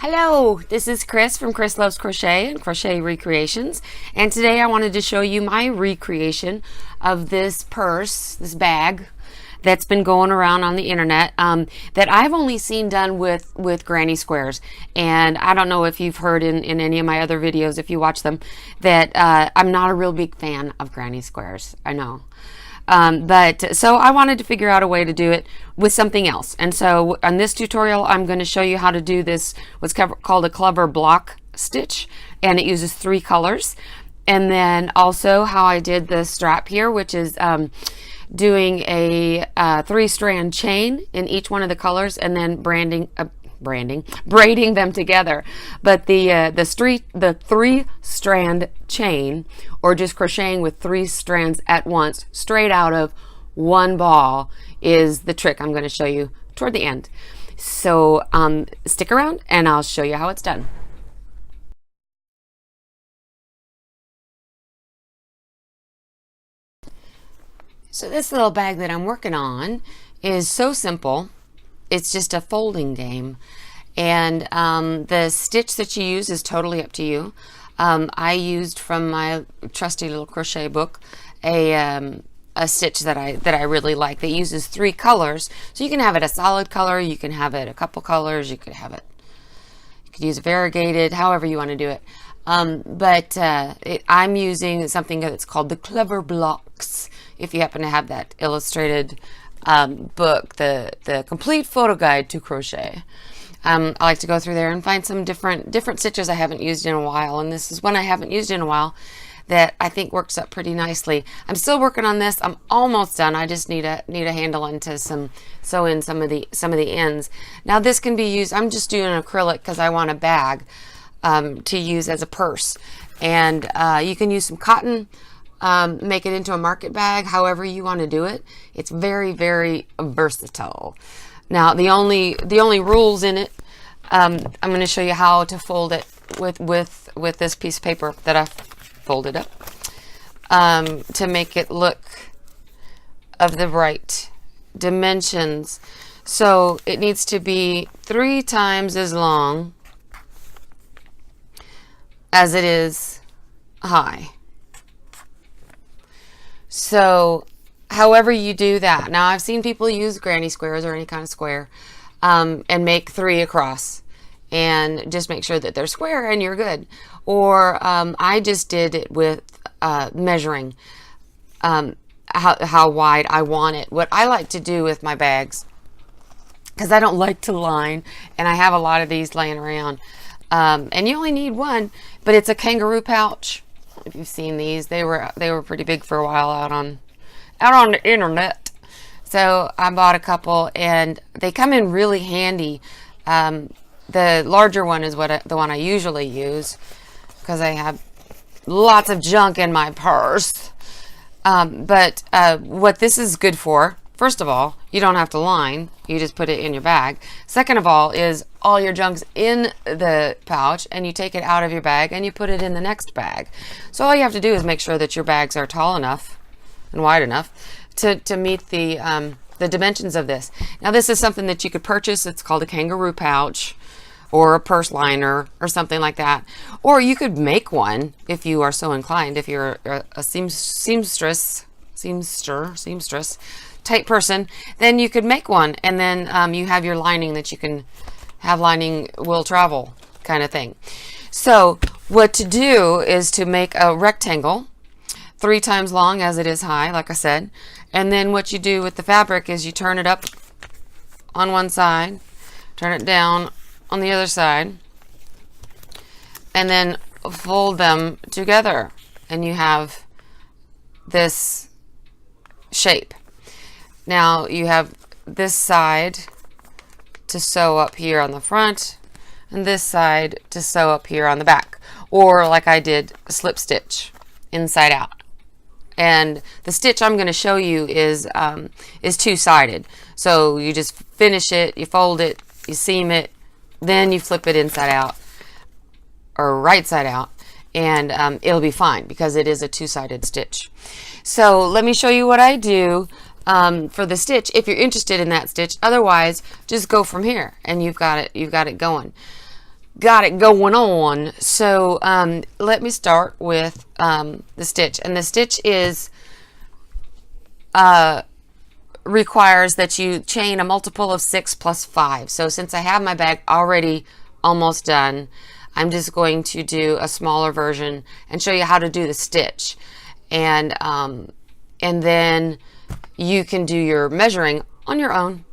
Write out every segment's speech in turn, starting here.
Hello, this is Chris from Chris Loves Crochet and Crochet Recreations, and today I wanted to show you my recreation of this purse, this bag that's been going around on the internet that I've only seen done with granny squares. And I don't know if you've heard in any of my other videos, if you watch them, that I'm not a real big fan of granny squares. I know. But so I wanted to figure out a way to do it with something else. And so on this tutorial, I'm going to show you how to do this, what's called a clever block stitch, and it uses 3 colors. And then also how I did the strap here, which is doing a 3-strand chain in each one of the colors, and then braiding them together. But the 3-strand chain, or just crocheting with 3 strands at once straight out of one ball, is the trick I'm going to show you toward the end. So stick around and I'll show you how it's done. So this little bag that I'm working on is so simple. It's just a folding game, and the stitch that you use is totally up to you. I used from my trusty little crochet book a stitch that I really like that uses 3 colors. So you can have it a solid color, you can have it a couple colors, you could use variegated, however you want to do it. I'm using something that's called the Clever Blocks. If you happen to have that illustrated book, the complete photo guide to crochet. I like to go through there and find some different stitches I haven't used in a while, and this is one I haven't used in a while that I think works up pretty nicely. I'm still working on this. I'm almost done. I just need a handle into sew in some of the ends. Now this can be used. I'm just doing acrylic because I want a bag to use as a purse, and you can use some cotton. Make it into a market bag, however you want to do it. It's very, very versatile. Now the only rules in it, I'm going to show you how to fold it with this piece of paper that I've folded up to make it look of the right dimensions. So it needs to be 3 times as long as it is high. So however you do that. Now I've seen people use granny squares or any kind of square and make 3 across and just make sure that they're square and you're good. Or I just did it with measuring how wide I want it. What I like to do with my bags, because I don't like to line, and I have a lot of these laying around, and you only need one, but it's a kangaroo pouch. If you've seen these, they were pretty big for a while out on the internet. So I bought a couple, and they come in really handy. The larger one is the one I usually use because I have lots of junk in my purse. But what this is good for, first of all, you don't have to line. You just put it in your bag. Second of all is all your junk's in the pouch, and you take it out of your bag and you put it in the next bag. So all you have to do is make sure that your bags are tall enough and wide enough to meet the dimensions of this. Now this is something that you could purchase. It's called a kangaroo pouch or a purse liner or something like that. Or you could make one if you are so inclined. If you're a seamstress type person, then you could make one, and then you have your lining that you can have. Lining will travel kind of thing. So what to do is to make a rectangle 3 times long as it is high, like I said, and then what you do with the fabric is you turn it up on one side, turn it down on the other side, and then fold them together, and you have this shape. Now you have this side to sew up here on the front, and this side to sew up here on the back, or like I did, slip stitch inside out. And the stitch I'm going to show you is 2-sided. So you just finish it, you fold it, you seam it, then you flip it inside out or right side out, and it'll be fine because it is a 2-sided stitch. So let me show you what I do for the stitch if you're interested in that stitch. Otherwise, just go from here and you've got it going. got it going on. So let me start with the stitch, and the stitch is requires that you chain a multiple of 6 plus 5. So since I have my bag already almost done, I'm just going to do a smaller version and show you how to do the stitch, and then you can do your measuring on your own.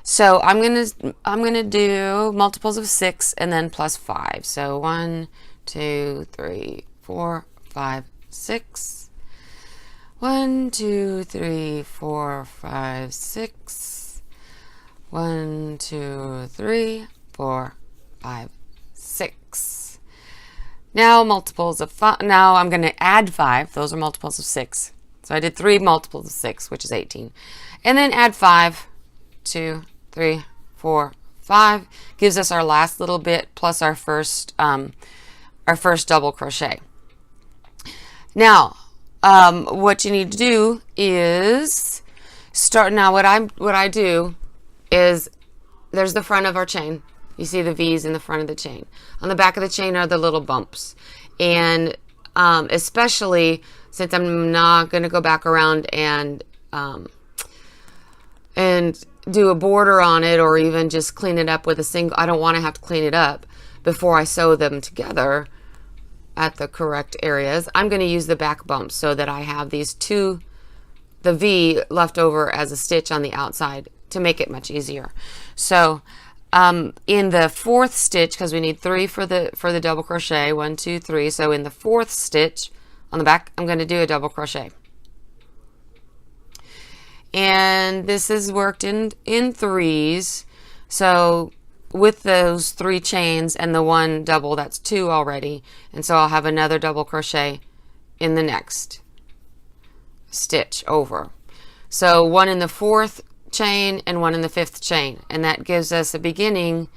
So I'm gonna do multiples of 6 and then plus 5. So 1, 2, 3, 4, 5, 6. 1, 2, 3, 4, 5, 6. 1, 2, 3, 4, 5, 6. Now multiples of 5. Now I'm going to add 5. Those are multiples of 6. So I did 3 multiples of 6, which is 18. And then add 5. 2, 3, 4, 5. Gives us our last little bit plus our first double crochet. Now, what you need to do is start. Now what I do is, there's the front of our chain. You see the V's in the front of the chain. On the back of the chain are the little bumps. And especially since I'm not going to go back around and do a border on it, or even just clean it up with a single, I don't want to have to clean it up before I sew them together at the correct areas. I'm going to use the back bumps so that I have these the V left over as a stitch on the outside to make it much easier. So in the 4th stitch, because we need 3 for the double crochet, 1, 2, 3. So in the 4th stitch on the back, I'm going to do a double crochet. And this is worked in 3s. So with those 3 chains and the 1 double, that's 2 already. And so I'll have another double crochet in the next stitch over. So 1 in the 4th chain and 1 in the 5th chain. And that gives us a beginning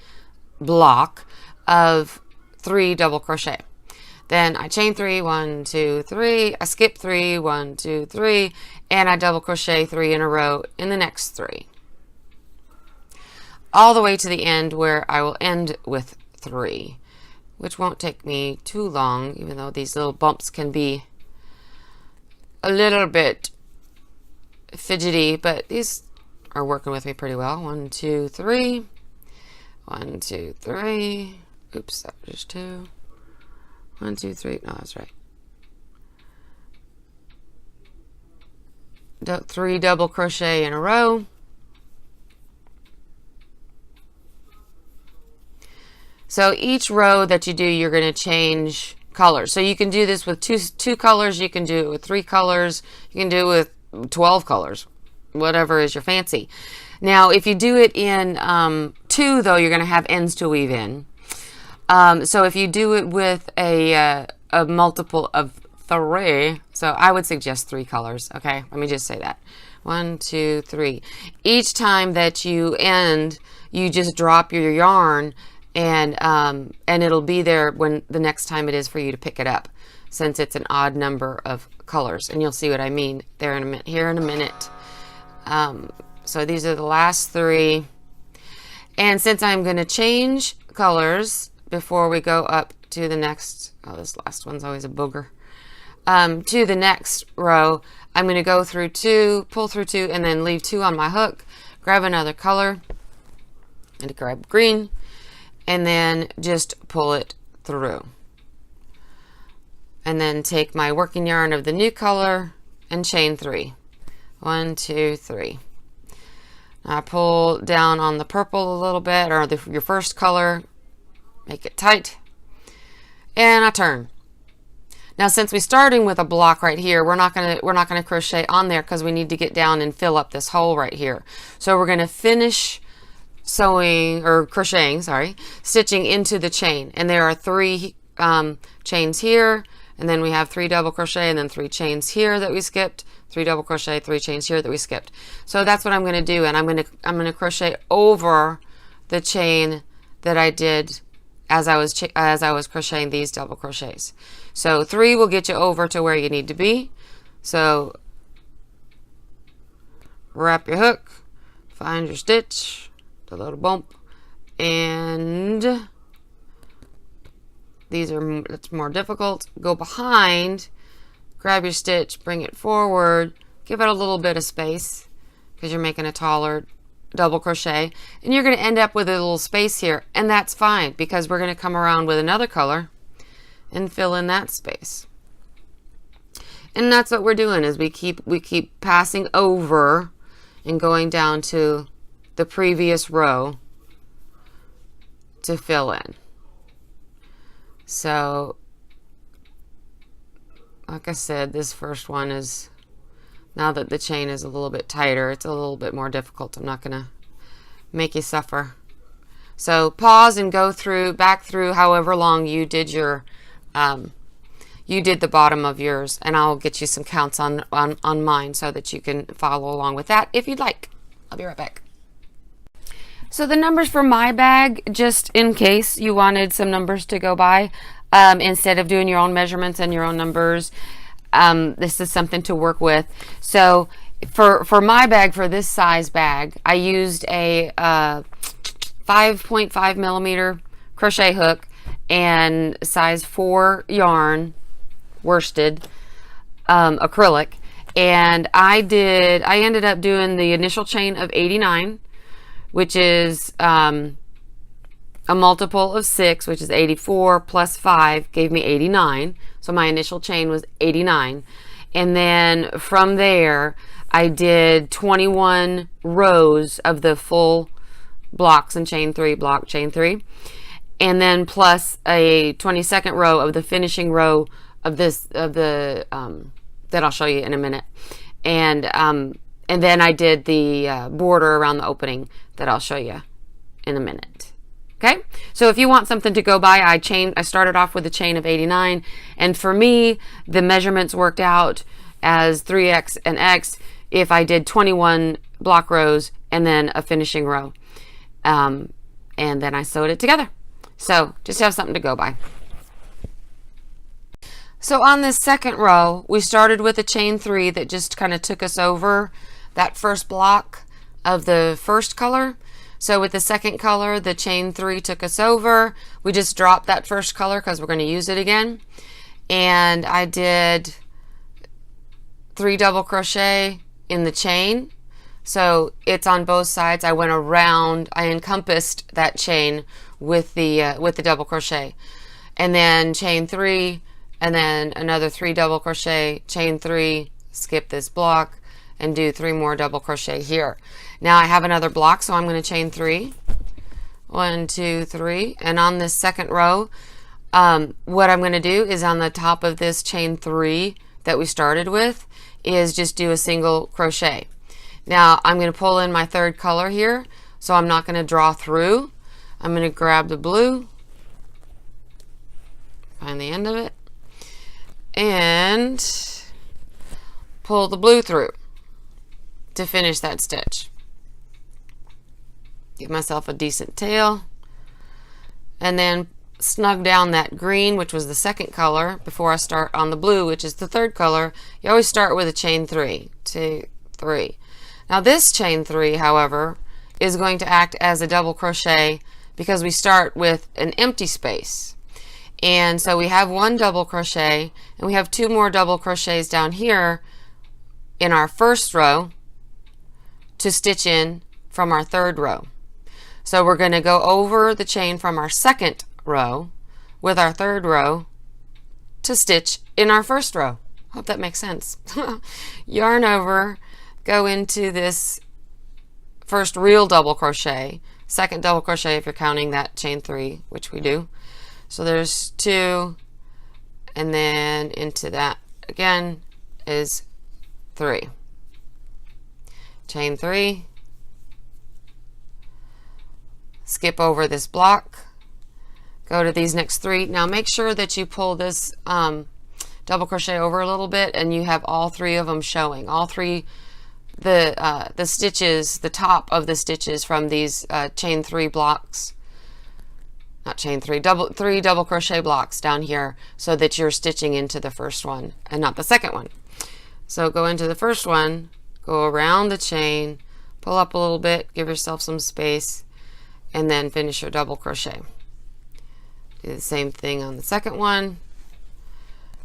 block of 3 double crochet. Then I chain 3, 1, 2, 3. I skip 3, 1, 2, 3, and I double crochet 3 in a row in the next 3. All the way to the end, where I will end with 3, which won't take me too long, even though these little bumps can be a little bit fidgety, but these are working with me pretty well. 1, 2, 3. 1, 2, 3. Oops, that was just 2. 1, 2, 3. No, that's right. 3 double crochet in a row. So each row that you do, you're going to change colors. So you can do this with two colors. You can do it with 3 colors. You can do it with 12 colors, whatever is your fancy. Now, if you do it in 2, though, you're going to have ends to weave in. So if you do it with a multiple of 3, so I would suggest 3 colors. Okay, let me just say that. 1, 2, 3. Each time that you end, you just drop your yarn, and it'll be there when the next time it is for you to pick it up, since it's an odd number of colors. And you'll see what I mean there in a minute. Here in a minute. So these are the last 3, and since I'm going to change colors before we go up to the next, oh, this last one's always a booger, to the next row, I'm going to go through 2, pull through 2, and then leave 2 on my hook, grab another color, and grab green, and then just pull it through. And then take my working yarn of the new color and chain 3. 1, 2, 3. Now I pull down on the purple a little bit, or your first color, make it tight, and I turn. Now, since we're starting with a block right here, we're not gonna crochet on there because we need to get down and fill up this hole right here. So we're gonna finish sewing, or crocheting, sorry, stitching into the chain. And there are 3 chains here, and then we have 3 double crochet, and then 3 chains here that we skipped, 3 double crochet, 3 chains here that we skipped. So that's what I'm gonna do, and I'm gonna crochet over the chain that I did as I was crocheting these double crochets. So 3 will get you over to where you need to be. So wrap your hook, find your stitch, the little bump, and These are, it's more difficult. Go behind, grab your stitch, bring it forward, give it a little bit of space because you're making a taller double crochet, and you're going to end up with a little space here, and that's fine because we're going to come around with another color and fill in that space. And that's what we're doing, is we keep passing over and going down to the previous row to fill in. So like I said, this first one is, now that the chain is a little bit tighter, it's a little bit more difficult. I'm not gonna make you suffer. So pause and go through, back through however long you did your you did the bottom of yours, and I'll get you some counts on mine so that you can follow along with that if you'd like. I'll be right back. So the numbers for my bag, just in case you wanted some numbers to go by, instead of doing your own measurements and your own numbers, this is something to work with. So for my bag, for this size bag, I used a 5.5 millimeter crochet hook and size 4 yarn, worsted acrylic, and I ended up doing the initial chain of 89, which is a multiple of 6, which is 84 plus 5 gave me 89. So my initial chain was 89. And then from there, I did 21 rows of the full blocks and chain 3, block, chain 3. And then plus a 22nd row of the finishing row of this, that I'll show you in a minute. And then I did the border around the opening that I'll show you in a minute. Okay, so if you want something to go by, I started off with a chain of 89, and for me, the measurements worked out as 3x and x if I did 21 block rows and then a finishing row. And then I sewed it together. So just have something to go by. So on this second row, we started with a chain 3 that just kind of took us over that first block of the first color. So with the second color, the chain 3 took us over. We just dropped that first color because we're going to use it again. And I did 3 double crochet in the chain. So it's on both sides. I went around, I encompassed that chain with the double crochet. And then chain 3, and then another 3 double crochet, chain 3, skip this block, and do 3 more double crochet here. Now I have another block, so I'm going to chain 3. 1, 2, 3. And on this second row, what I'm going to do is on the top of this chain 3 that we started with is just do a single crochet. Now I'm going to pull in my third color here, so I'm not going to draw through. I'm going to grab the blue, find the end of it, and pull the blue through to finish that stitch. Give myself a decent tail, and then snug down that green, which was the second color, before I start on the blue, which is the third color. You always start with a chain 3, 2, 3. Now this chain 3, however, is going to act as a double crochet because we start with an empty space. And so we have 1 double crochet, and we have 2 more double crochets down here in our first row to stitch in from our third row. So we're going to go over the chain from our second row with our third row to stitch in our first row. Hope that makes sense. Yarn over, go into this first real double crochet, second double crochet if you're counting that chain 3, which we do. So there's 2, and then into that again is 3. Chain 3, skip over this block, go to these next 3. Now make sure that you pull this double crochet over a little bit and you have all 3 of them showing. All 3, the stitches, the top of the stitches from these chain 3 blocks, not chain 3, 3 double crochet blocks down here, so that you're stitching into the first one and not the second one. So go into the first one, go around the chain, pull up a little bit, give yourself some space, and then finish your double crochet. Do the same thing on the second one.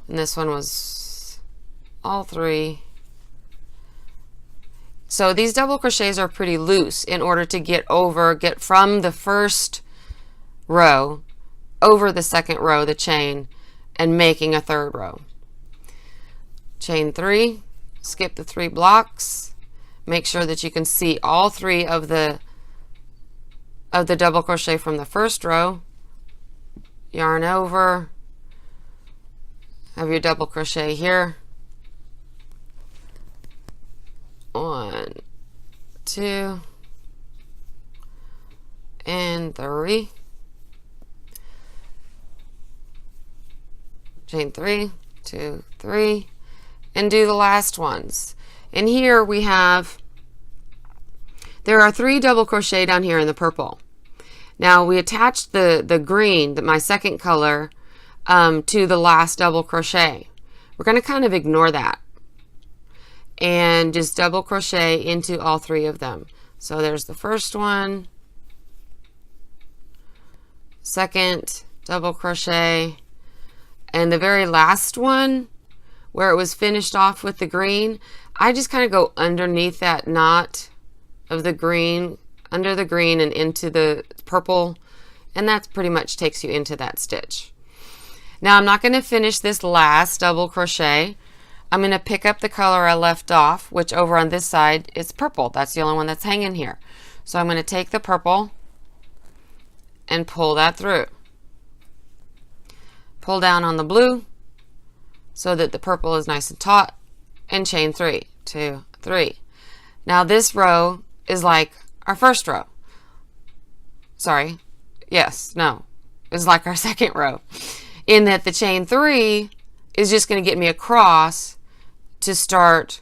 And this one was all 3. So these double crochets are pretty loose in order to get from the first row over the second row, the chain, and making a third row. Chain 3, skip the 3 blocks. Make sure that you can see all 3 of the double crochet from the first row. Yarn over, have your double crochet here. 1, 2, and 3. Chain 3, 2, 3, and do the last ones. And here we have, there are 3 double crochet down here in the purple. Now we attached the green, my second color, to the last double crochet. We're going to kind of ignore that and just double crochet into all 3 of them. So there's the first one, second double crochet, and the very last one where it was finished off with the green, I just kind of go underneath that knot of the green, under the green and into the purple, and that pretty much takes you into that stitch. Now I'm not going to finish this last double crochet. I'm going to pick up the color I left off, which over on this side is purple. That's the only one that's hanging here. So I'm going to take the purple and pull that through. Pull down on the blue so that the purple is nice and taut, and chain 3, 2, 3. Now this row is like our first row. Sorry. Yes, no. It's like our second row, in that the chain 3 is just going to get me across to start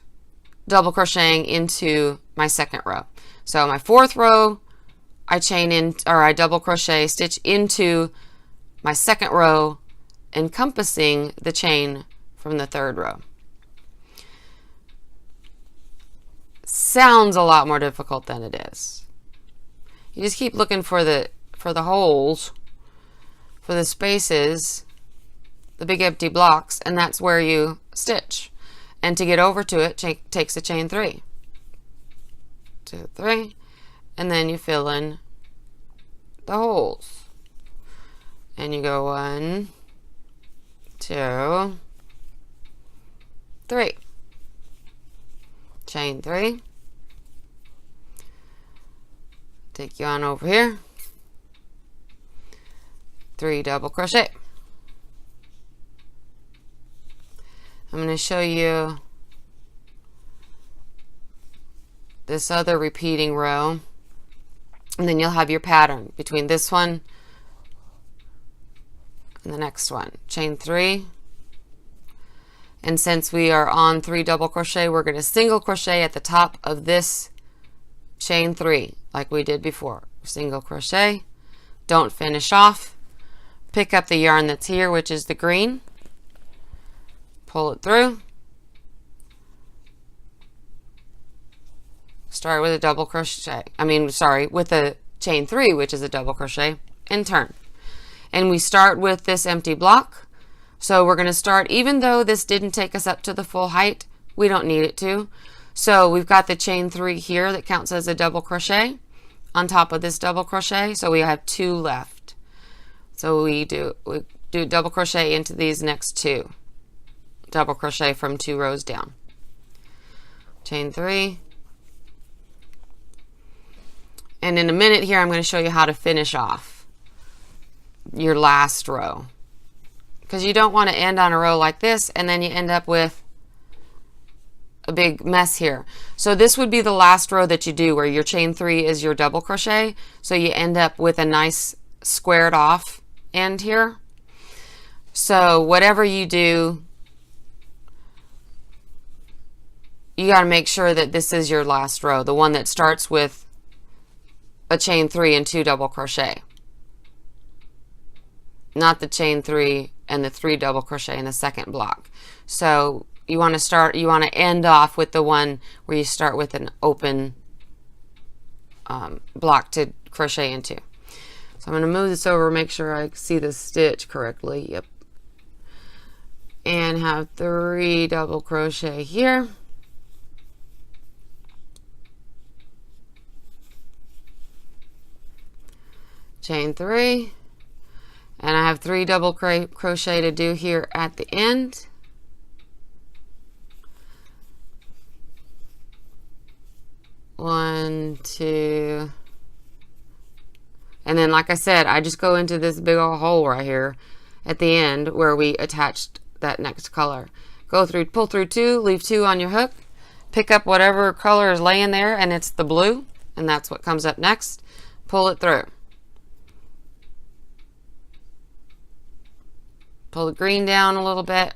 double crocheting into my second row. So my fourth row, I chain in, or I double crochet, stitch into my second row, encompassing the chain from the third row. Sounds a lot more difficult than it is. You just keep looking for the holes, for the spaces, the big empty blocks, and that's where you stitch. And to get over to it takes a chain 3, 2, 3, and then you fill in the holes, and you go 1, 2, 3, chain 3, take you on over here, 3 double crochet. I'm going to show you this other repeating row, and then you'll have your pattern between this one and the next one. Chain 3, and since we are on 3 double crochet, we're going to single crochet at the top of this chain 3 like we did before. Single crochet, don't finish off, pick up the yarn that's here, which is the green, pull it through, start with a double crochet, with a chain 3, which is a double crochet, and turn. And we start with this empty block. So we're going to start, even though this didn't take us up to the full height, we don't need it to. So we've got the chain 3 here that counts as a double crochet on top of this double crochet, so we have 2 left. So we do double crochet into these next 2. Double crochet from 2 rows down. Chain 3. And in a minute here, I'm going to show you how to finish off your last row, because you don't want to end on a row like this and then you end up with a big mess here. So this would be the last row that you do, where your chain 3 is your double crochet, so you end up with a nice squared off end here. So whatever you do, you got to make sure that this is your last row, the one that starts with a chain 3 and 2 double crochet, not the chain 3 and the 3 double crochet in the second block. So you want to end off with the one where you start with an open block to crochet into. So So I'm going to move this over, make sure I see the stitch correctly. Yep. And have 3 double crochet here. Chain 3. And I have 3 double crochet to do here at the end. One, 2, and then like I said, I just go into this big old hole right here at the end where we attached that next color. Go through, pull through 2, leave 2 on your hook, pick up whatever color is laying there, and it's the blue, and that's what comes up next. Pull it through. Pull the green down a little bit,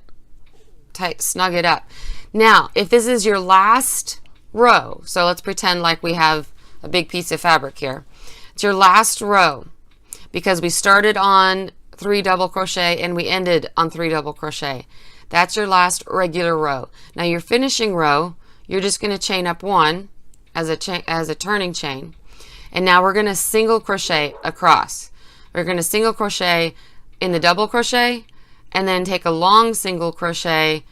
tight, snug it up. Now, if this is your last row, so let's pretend like we have a big piece of fabric here. It's your last row because we started on 3 double crochet and we ended on 3 double crochet. That's your last regular row. Now your finishing row, you're just going to chain up 1 as a turning chain, and now we're going to single crochet across. We're going to single crochet in the double crochet and then take a long single crochet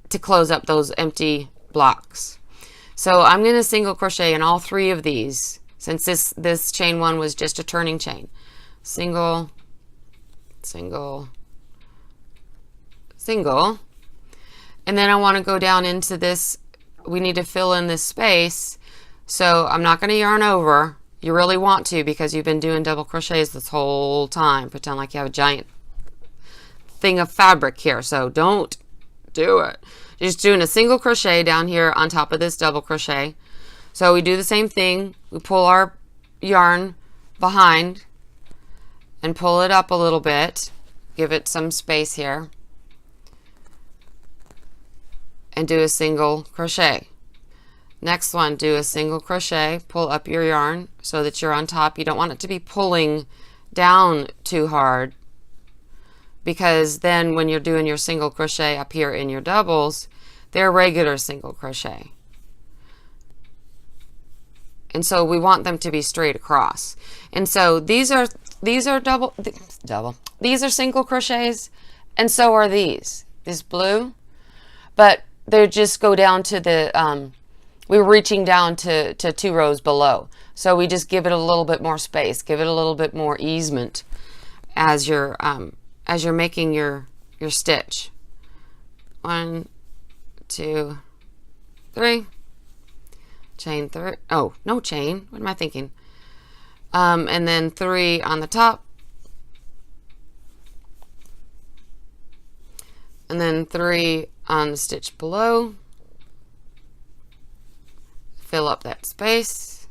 to close up those empty blocks. So I'm going to single crochet in all 3 of these, since this chain 1 was just a turning chain. Single, single, single. And then I want to go down into this. We need to fill in this space. So I'm not going to yarn over. You really want to because you've been doing double crochets this whole time. Pretend like you have a giant thing of fabric here. So don't do it. Just doing a single crochet down here on top of this double crochet. So we do the same thing. We pull our yarn behind and pull it up a little bit. Give it some space here. And do a single crochet. Next one, do a single crochet, pull up your yarn so that you're on top. You don't want it to be pulling down too hard, because then when you're doing your single crochet up here in your doubles, they're regular single crochet. And so we want them to be straight across. And so these are these are single crochets, and so are these. This blue, but they just go down to the we're reaching down to 2 rows below. So we just give it a little bit more space, give it a little bit more easement as you're making your stitch. 1, 2, 3. Chain 3. Oh, no chain. What am I thinking? And then 3 on the top. And then 3 on the stitch below. Fill up that space.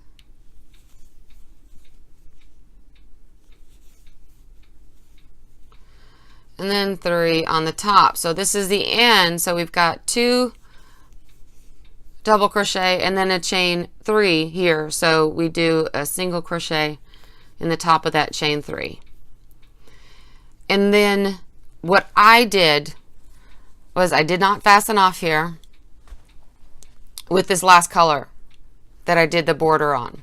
And then 3 on the top. So this is the end. So we've got 2 double crochet and then a chain 3 here. So we do a single crochet in the top of that chain 3. And then what I did was I did not fasten off here with this last color that I did the border on,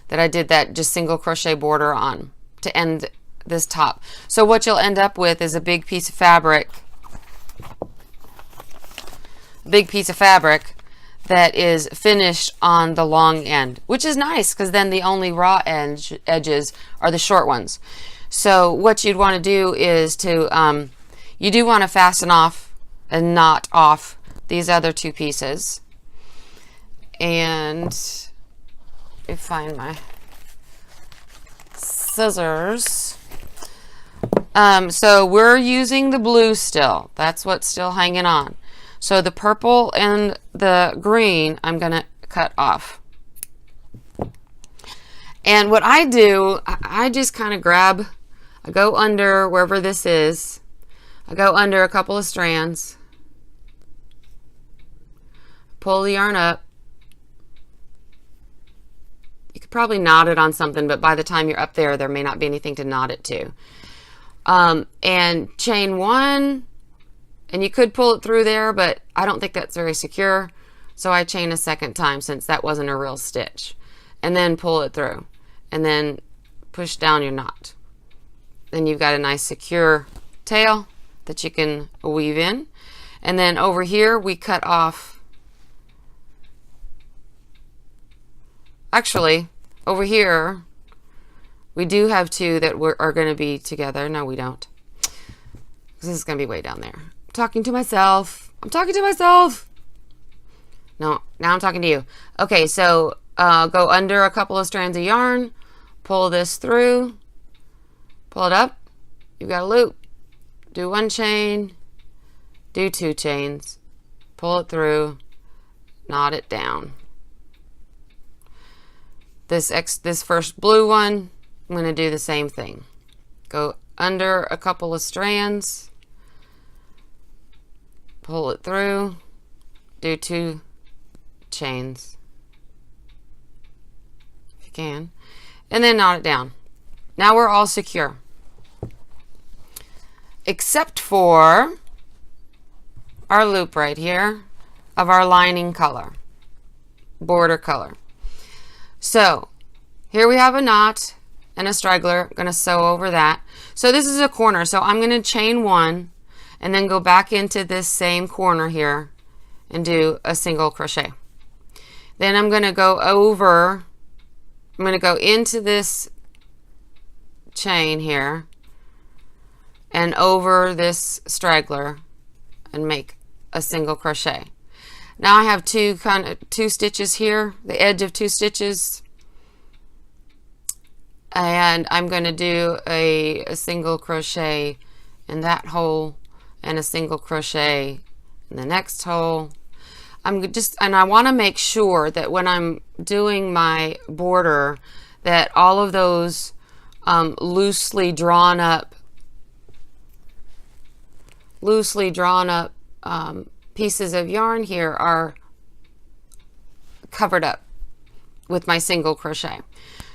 that I did that just single crochet border on to end this top. So what you'll end up with is a big piece of fabric, that is finished on the long end, which is nice because then the only raw edges are the short ones. So what you'd want to do is to you do want to fasten off and knot off these other 2 pieces. And let me find my scissors. So we're using the blue still. That's what's still hanging on. So the purple and the green I'm going to cut off. And what I do, I just kind of grab, I go under wherever this is. I go under a couple of strands. Pull the yarn up. You could probably knot it on something, but by the time you're up there, there may not be anything to knot it to. And chain 1, and you could pull it through there, but I don't think that's very secure. So I chain a second time since that wasn't a real stitch. And then pull it through. And then push down your knot. then you've got a nice secure tail that you can weave in. And then over here we cut off, actually over here we do have two that are going to be together. No, we don't. This is going to be way down there. I'm talking to myself. I'm talking to myself. No, now I'm talking to you. Okay, so go under a couple of strands of yarn, pull this through, pull it up. You've got a loop. Do one chain, do two chains, pull it through, knot it down. This first blue one, I'm going to do the same thing. Go under a couple of strands, pull it through, do two chains if you can, and then knot it down. Now we're all secure, except for our loop right here of our lining color, border color. So here we have a knot and a straggler. I'm going to sew over that. So this is a corner, so I'm going to chain one and then go back into this same corner here and do a single crochet. Then I'm going to go over, I'm going to go into this chain here and over this straggler and make a single crochet. Now I have two stitches here, the edge of two stitches, and I'm going to do a single crochet in that hole and a single crochet in the next hole. And I want to make sure that when I'm doing my border that all of those loosely drawn up pieces of yarn here are covered up with my single crochet.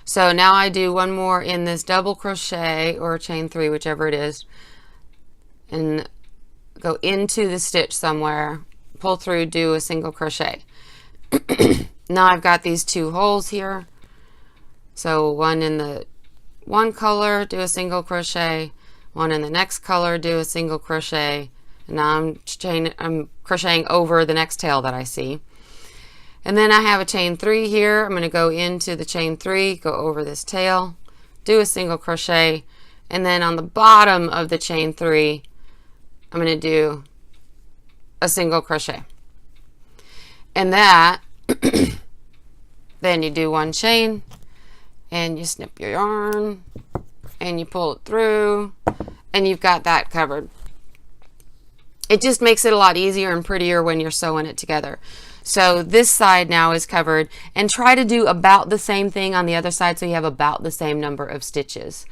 So now I do one more in this double crochet or chain three, whichever it is, and go into the stitch somewhere, pull through, do a single crochet. Now I've got these two holes here, so one in the one color, do a single crochet, one in the next color, do a single crochet, and now I'm crocheting over the next tail that I see. And then I have a chain three here. I'm going to go into the chain three, go over this tail, do a single crochet, and then on the bottom of the chain three I'm going to do a single crochet. And that then you do one chain and you snip your yarn and you pull it through and you've got that covered. It just makes it a lot easier and prettier when you're sewing it together. So this side now is covered, and try to do about the same thing on the other side so you have about the same number of stitches.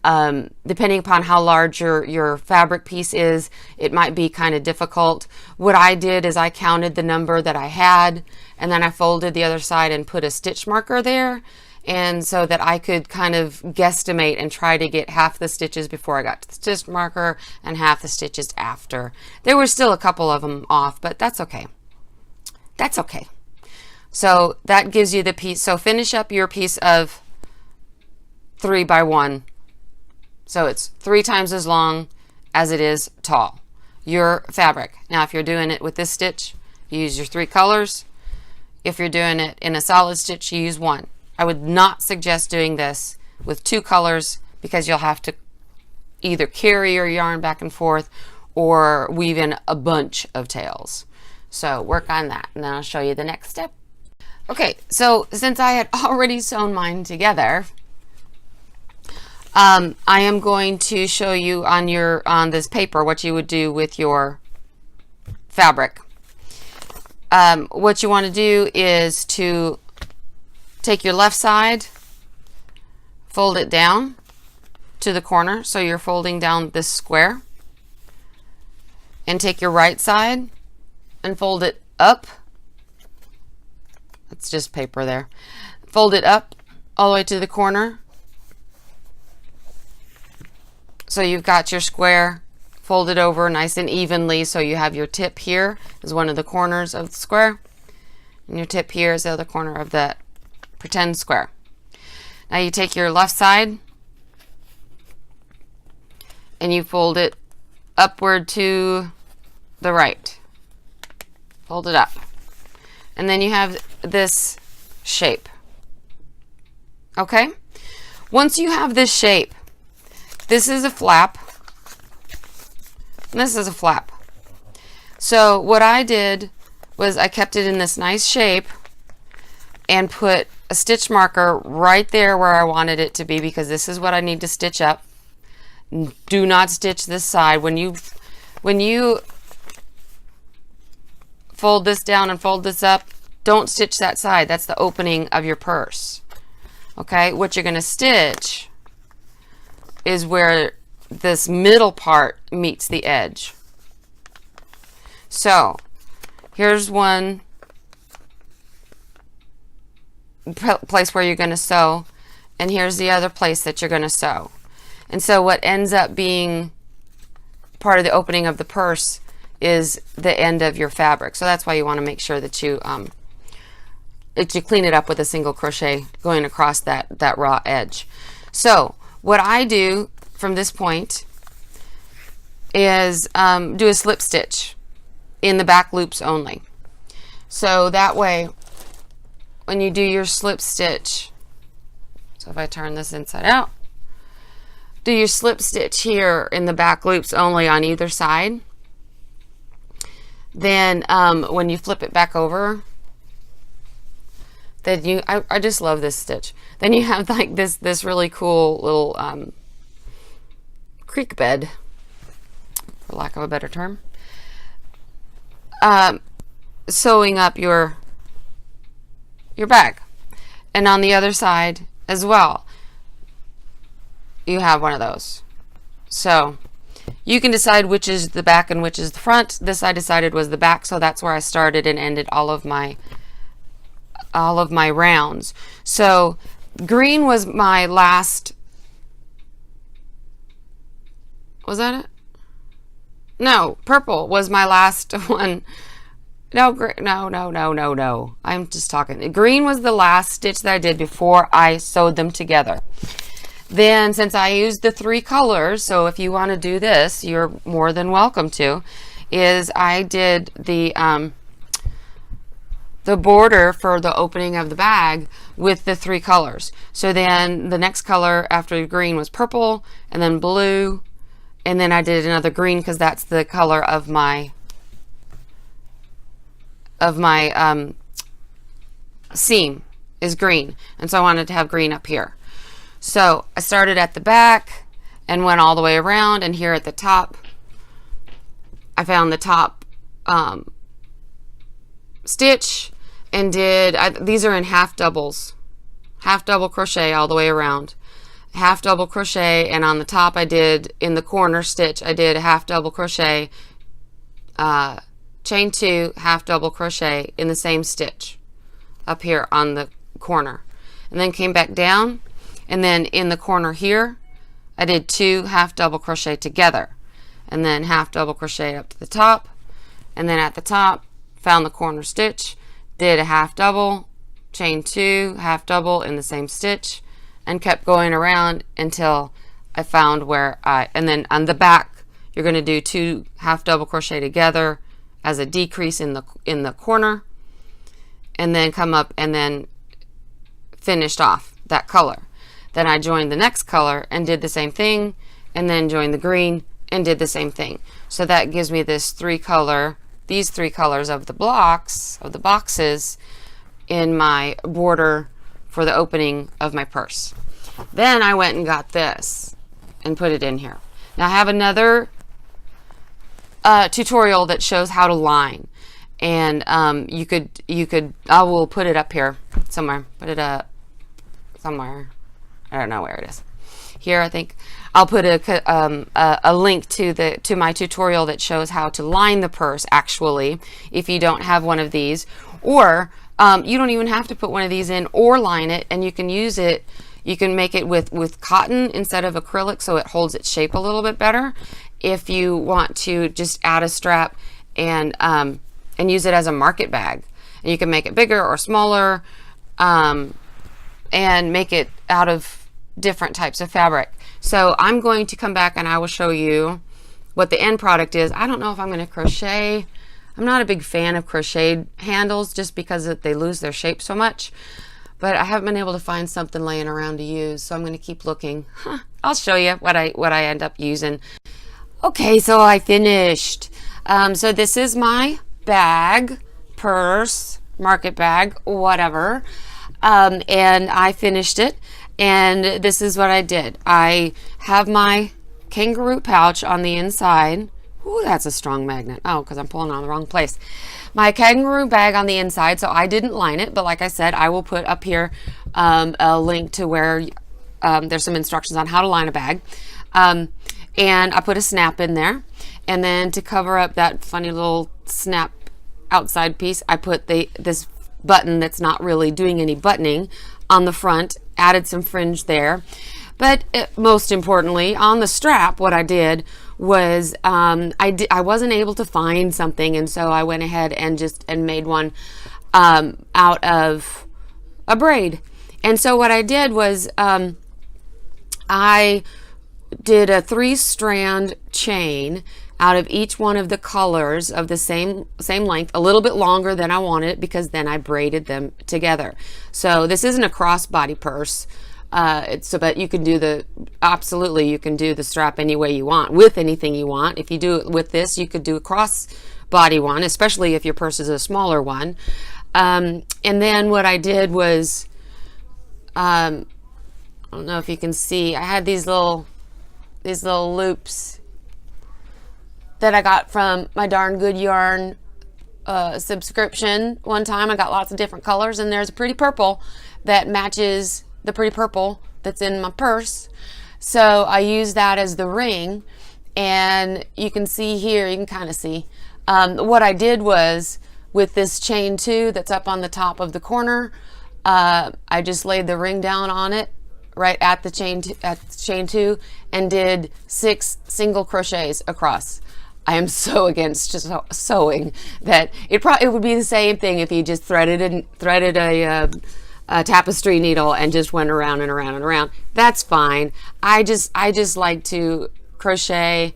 Depending upon how large your fabric piece is, it might be kind of difficult. What I did is I counted the number that I had, and then I folded the other side and put a stitch marker there, and so that I could kind of guesstimate and try to get half the stitches before I got to the stitch marker and half the stitches after. There were still a couple of them off, but that's okay. That's okay. So that gives you the piece. So finish up your piece of 3 by 1. So it's 3 times as long as it is tall, your fabric. Now if you're doing it with this stitch, you use your 3 colors. If you're doing it in a solid stitch, you use 1. I would not suggest doing this with 2 colors because you'll have to either carry your yarn back and forth or weave in a bunch of tails. So work on that, and then I'll show you the next step. Okay, so since I had already sewn mine together, I am going to show you on this paper what you would do with your fabric. What you want to do is to take your left side, fold it down to the corner, so you're folding down this square, and take your right side and fold it up. It's just paper there. Fold it up all the way to the corner. So you've got your square folded over nice and evenly, so you have your tip here is one of the corners of the square, and your tip here is the other corner of the pretend square. Now you take your left side and you fold it upward to the right. Fold it up. And then you have this shape. Okay? Once you have this shape, this is a flap, and this is a flap. So what I did was I kept it in this nice shape and put a stitch marker right there where I wanted it to be, because this is what I need to stitch up. Do not stitch this side. When you fold this down and fold this up, don't stitch that side. That's the opening of your purse. Okay, what you're going to stitch is where this middle part meets the edge. So here's one place where you're going to sew, and here's the other place that you're going to sew. And so what ends up being part of the opening of the purse is the end of your fabric. So that's why you want to make sure that you clean it up with a single crochet going across that raw edge. So what I do from this point is do a slip stitch in the back loops only. So that way, when you do your slip stitch, so if I turn this inside out, do your slip stitch here in the back loops only on either side. Then when you flip it back over, then I just love this stitch. Then you have like this really cool little creek bed, for lack of a better term, sewing up your bag. And on the other side as well, you have one of those. So you can decide which is the back and which is the front. This I decided was the back, so that's where I started and ended all of my rounds. So green was my last. Was that it? No, purple was my last one. No. I'm just talking. Green was the last stitch that I did before I sewed them together. Then, since I used the 3 colors, so if you want to do this, you're more than welcome to, is I did the border for the opening of the bag with the 3 colors. So then the next color after green was purple, and then blue, and then I did another green because that's the color of my seam is green, and so I wanted to have green up here. So I started at the back and went all the way around, and here at the top I found the top stitch and did these are in half double crochet all the way around, half double crochet, and on the top I did, in the corner stitch, I did a half double crochet, chain 2, half double crochet in the same stitch up here on the corner, and then came back down, and then in the corner here I did 2 half double crochet together, and then half double crochet up to the top, and then at the top found the corner stitch, did a half double, chain 2, half double in the same stitch, and kept going around until I found where and then on the back you're going to do 2 half double crochet together as a decrease in the corner, and then come up and then finished off that color. Then I joined the next color and did the same thing, and then joined the green and did the same thing. So that gives me these 3 colors of the blocks, of the boxes, in my border for the opening of my purse. Then I went and got this and put it in here. Now I have another tutorial that shows how to line, and you could I will put it up here somewhere. Put it up somewhere. I don't know where it is. Here, I think I'll put a link to my tutorial that shows how to line the purse, actually, if you don't have one of these, or you don't even have to put one of these in or line it, and you can use it. You can make it with cotton instead of acrylic, so it holds its shape a little bit better. If you want to just add a strap and use it as a market bag, and you can make it bigger or smaller, and make it out of different types of fabric. So I'm going to come back and I will show you what the end product is. I don't know if I'm going to crochet. I'm not a big fan of crocheted handles just because they lose their shape so much, but I haven't been able to find something laying around to use, so I'm going to keep looking. I'll show you what I end up using. Okay, so I finished. So this is my bag, purse, market bag, whatever, and I finished it. And this is what I did. I have my kangaroo pouch on the inside. Ooh, that's a strong magnet. Oh, because I'm pulling on the wrong place. My kangaroo bag on the inside, so I didn't line it, but like I said, I will put up here a link to where there's some instructions on how to line a bag. And I put a snap in there. And then to cover up that funny little snap outside piece, I put this button that's not really doing any buttoning on the front, added some fringe there. But most importantly, on the strap, what I did was I wasn't able to find something, and so I went ahead and made one out of a braid. And so what I did was I did a 3-strand chain out of each one of the colors of the same length, a little bit longer than I wanted it, because then I braided them together. So this isn't a crossbody purse, but you can do absolutely you can do the strap any way you want, with anything you want. If you do it with this, you could do a crossbody one, especially if your purse is a smaller one. And then what I did was, I don't know if you can see, I had these little loops that I got from my Darn Good Yarn subscription one time. I got lots of different colors, and there's a pretty purple that matches the pretty purple that's in my purse. So I used that as the ring, and you can see here, you can kind of see, what I did was with this chain 2 that's up on the top of the corner, I just laid the ring down on it right at the chain 2 and did 6 single crochets across. I am so against just sewing that it would be the same thing if you just threaded a tapestry needle and just went around and around and around. That's fine. I just like to crochet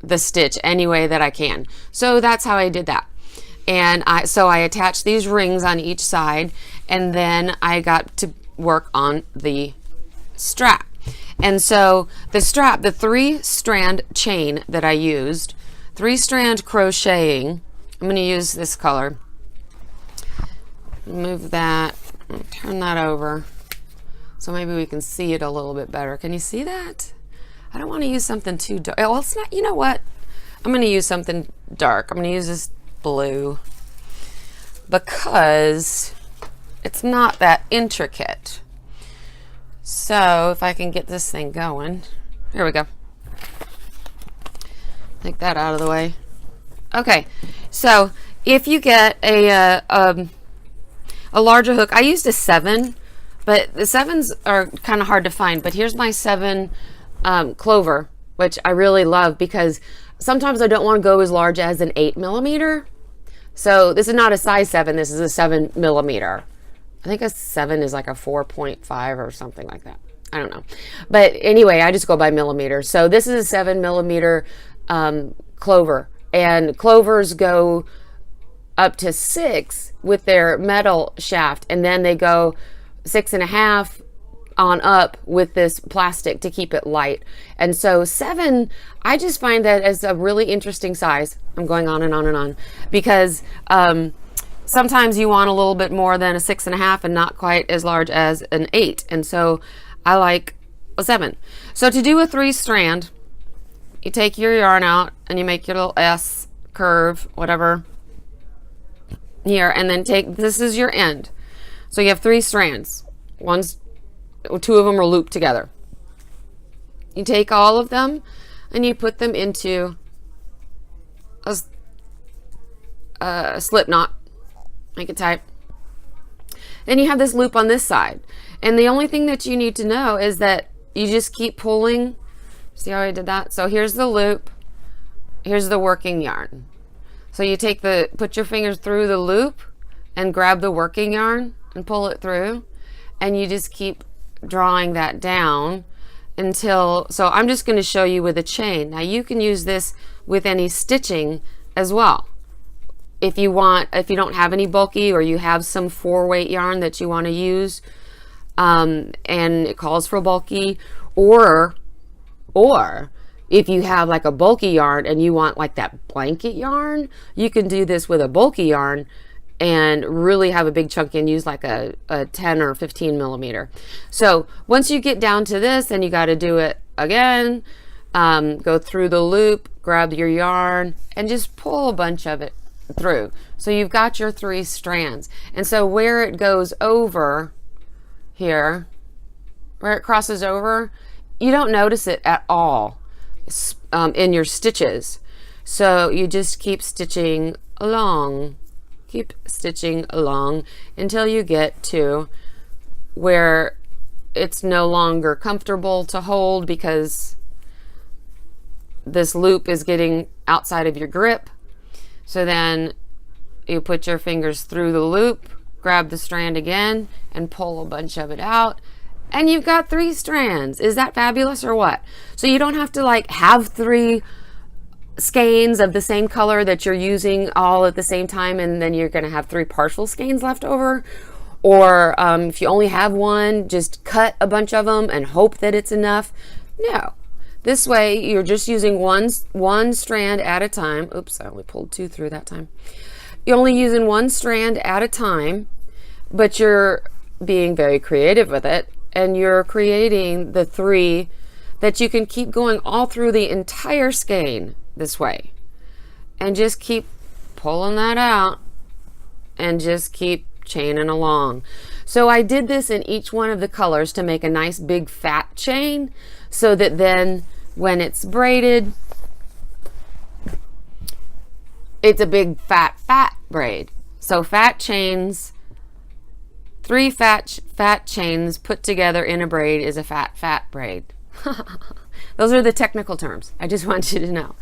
the stitch any way that I can. So that's how I did that. And I attached these rings on each side, and then I got to work on the strap. And so the strap, the 3-strand chain that I used, 3-strand crocheting, I'm going to use this color. Move that, turn that over, so maybe we can see it a little bit better. Can you see that? I don't want to use something too dark. Well, it's not, you know what? I'm going to use something dark. I'm going to use this blue because it's not that intricate. So if I can get this thing going, here we go. Take that out of the way. Okay, so if you get a larger hook, I used a 7, but the 7s are kind of hard to find. But here's my 7 clover, which I really love because sometimes I don't want to go as large as an 8mm. So this is not a size 7. This is a 7mm. I think a 7 is like a 4.5 or something like that. I don't know. But anyway, I just go by millimeters. So this is a 7mm clover. And clovers go up to 6 with their metal shaft. And then they go 6.5 on up with this plastic to keep it light. And so 7, I just find that as a really interesting size. I'm going on and on and on. Because sometimes you want a little bit more than a 6.5 and not quite as large as an 8. And so I like a 7. So to do a 3-strand, you take your yarn out and you make your little S curve, whatever, here, and then this is your end. So you have 3 strands. 2 of them are looped together. You take all of them and you put them into a slip knot. Make it tight. Then you have this loop on this side. And the only thing that you need to know is that you just keep pulling. See how I did that? So here's the loop. Here's the working yarn. So you put your fingers through the loop and grab the working yarn and pull it through. And you just keep drawing that down until, so I'm just going to show you with a chain. Now you can use this with any stitching as well. If you don't have any bulky, or you have some 4-weight yarn that you want to use, and it calls for bulky, or if you have like a bulky yarn and you want like that blanket yarn, you can do this with a bulky yarn and really have a big chunk and use like a 10 or 15 millimeter. So once you get down to this, then you got to do it again. Go through the loop, grab your yarn, and just pull a bunch of it through. So you've got your 3 strands. And so where it goes over here, where it crosses over, you don't notice it at all in your stitches. So you just keep stitching along. Keep stitching along until you get to where it's no longer comfortable to hold because this loop is getting outside of your grip. So then you put your fingers through the loop, grab the strand again, and pull a bunch of it out. And you've got 3 strands. Is that fabulous or what? So you don't have to like have 3 skeins of the same color that you're using all at the same time, and then you're going to have 3 partial skeins left over. Or if you only have 1, just cut a bunch of them and hope that it's enough. No. This way you're just using one strand at a time. Oops, I only pulled 2 through that time. You're only using 1 strand at a time, but you're being very creative with it, and you're creating the 3 that you can keep going all through the entire skein this way, and just keep pulling that out and just keep chaining along. So I did this in each one of the colors to make a nice big fat chain, so that then when it's braided, it's a big fat braid. So fat chains, 3 fat chains put together in a braid is a fat braid. Those are the technical terms. I just want you to know.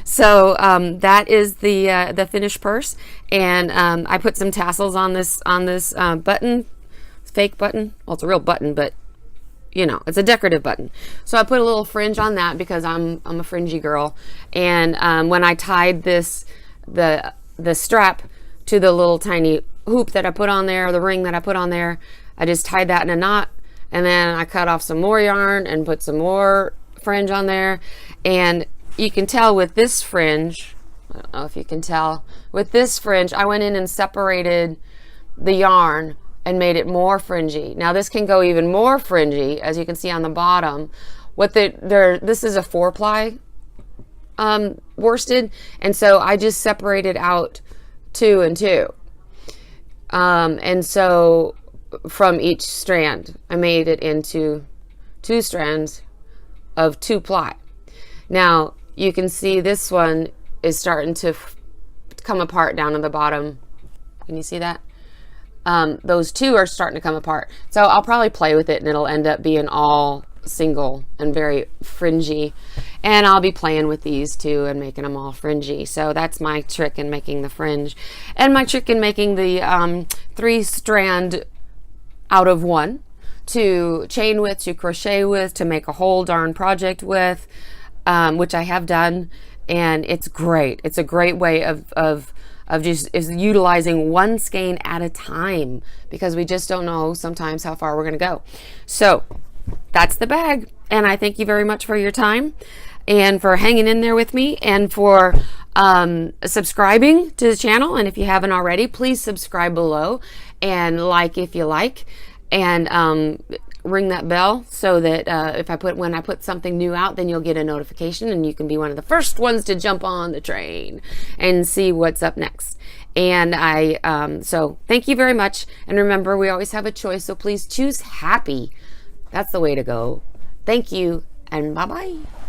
So that is the finished purse, and I put some tassels on this button, fake button. Well, it's a real button, but you know, it's a decorative button. So I put a little fringe on that because I'm a fringy girl. And when I tied the strap to the little tiny hoop that I put on there, the ring that I put on there, I just tied that in a knot, and then I cut off some more yarn and put some more fringe on there. And you can tell with this fringe, I don't know if you can tell, with this fringe, I went in and separated the yarn and made it more fringy. Now this can go even more fringy, as you can see on the bottom. This is a 4-ply worsted, and so I just separated out 2 and 2. And so from each strand, I made it into 2 strands of 2-ply. Now you can see this one is starting to come apart down on the bottom. Can you see that? Those 2 are starting to come apart. So I'll probably play with it, and it'll end up being all single and very fringy. And I'll be playing with these too and making them all fringy. So that's my trick in making the fringe. And my trick in making the 3-strand out of 1 to chain with, to crochet with, to make a whole darn project with, which I have done. And it's great. It's a great way of just is utilizing 1 skein at a time, because we just don't know sometimes how far we're going to go. So that's the bag, and I thank you very much for your time and for hanging in there with me, and for subscribing to the channel. And if you haven't already, please subscribe below and like if you like, and ring that bell so that when I put something new out, then you'll get a notification and you can be one of the first ones to jump on the train and see what's up next. And so thank you very much. And remember, we always have a choice, so please choose happy. That's the way to go. Thank you, and bye-bye.